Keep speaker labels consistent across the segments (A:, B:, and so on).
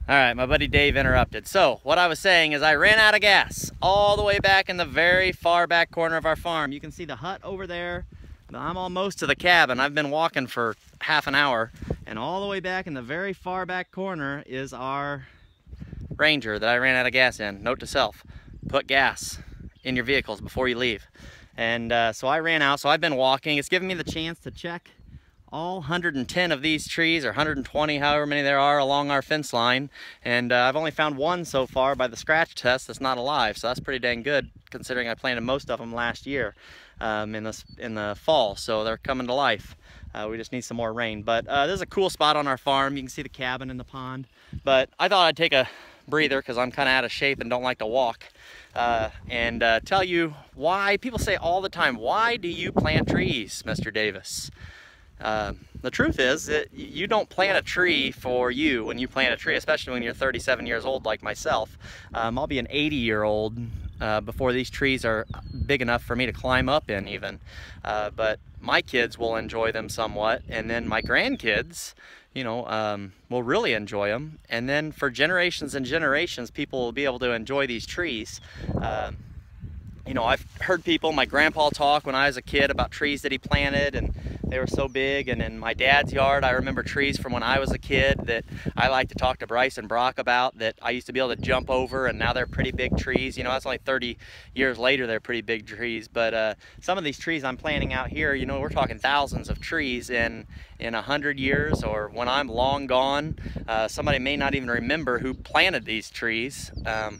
A: All right, my buddy Dave interrupted. So what I was saying is I ran out of gas all the way back in the very far back corner of our farm. You can see the hut over there. I'm almost to the cabin. I've been walking for half an hour, and all the way back in the very far back corner is our Ranger that I ran out of gas in. Note to self, put gas in your vehicles before you leave. And so I ran out, so I've been walking. It's given me the chance to check all 110 of these trees, or 120, however many there are along our fence line, and I've only found one so far by the scratch test that's not alive, so that's pretty dang good considering I planted most of them last year in the fall, so they're coming to life. We just need some more rain, but this is a cool spot on our farm. You can see the cabin and the pond, but I thought I'd take a breather because I'm kind of out of shape and don't like to walk, and tell you why. People say all the time, why do you plant trees, Mr. Davis? The truth is that you don't plant a tree for you when you plant a tree, especially when you're 37 years old like myself. I'll be an 80-year-old before these trees are big enough for me to climb up in even. But my kids will enjoy them somewhat, and then my grandkids, you know, will really enjoy them. And then for generations and generations, people will be able to enjoy these trees. You know, I've heard people, my grandpa talk when I was a kid about trees that he planted, and they were so big. And in my dad's yard, I remember trees from when I was a kid that I like to talk to Bryce and Brock about, that I used to be able to jump over, and now they're pretty big trees. You know, that's only 30 years later, they're pretty big trees. But some of these trees I'm planting out here, you know, we're talking thousands of trees in 100 years, or when I'm long gone. Somebody may not even remember who planted these trees,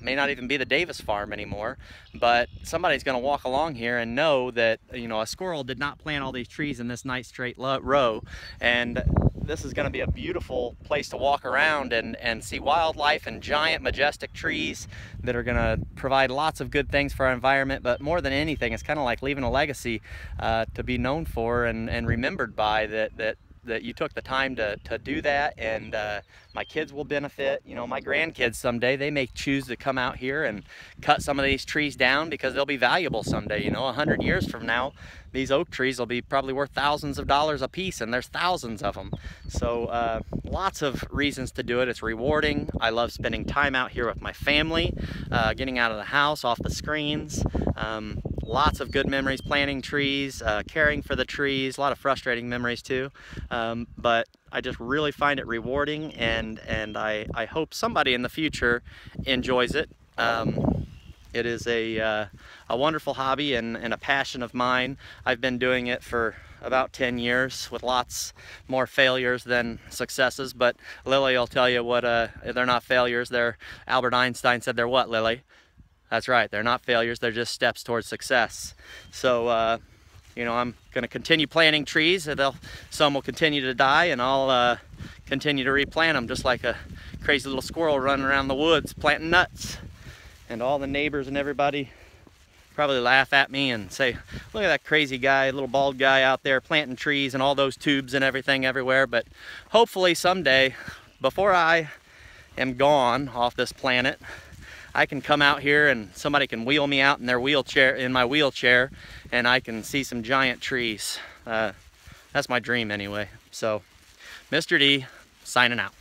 A: may not even be the Davis farm anymore, but somebody's going to walk along here and know that, you know, a squirrel did not plant all these trees in this nice straight row, and this is going to be a beautiful place to walk around and see wildlife and giant majestic trees that are going to provide lots of good things for our environment. But more than anything, it's kind of like leaving a legacy to be known for and remembered by, that you took the time to do that. And my kids will benefit. You know, my grandkids someday, they may choose to come out here and cut some of these trees down because they'll be valuable someday. You know, 100 years from now, these oak trees will be probably worth thousands of dollars a piece, and there's thousands of them. So lots of reasons to do it. It's rewarding. I love spending time out here with my family, getting out of the house, off the screens. Lots of good memories planting trees, caring for the trees, a lot of frustrating memories too. But I just really find it rewarding, and I hope somebody in the future enjoys it. It is a wonderful hobby and a passion of mine. I've been doing it for about 10 years with lots more failures than successes, but Lily will tell you what, they're not failures. Albert Einstein said they're what, Lily? That's right, they're not failures, they're just steps towards success. So, you know, I'm gonna continue planting trees. Some will continue to die, and I'll continue to replant them, just like a crazy little squirrel running around the woods planting nuts. And all the neighbors and everybody probably laugh at me and say, look at that crazy guy, little bald guy out there planting trees and all those tubes and everything everywhere. But hopefully someday, before I am gone off this planet, I can come out here and somebody can wheel me out in my wheelchair, and I can see some giant trees. That's my dream anyway. So, Mr. D, signing out.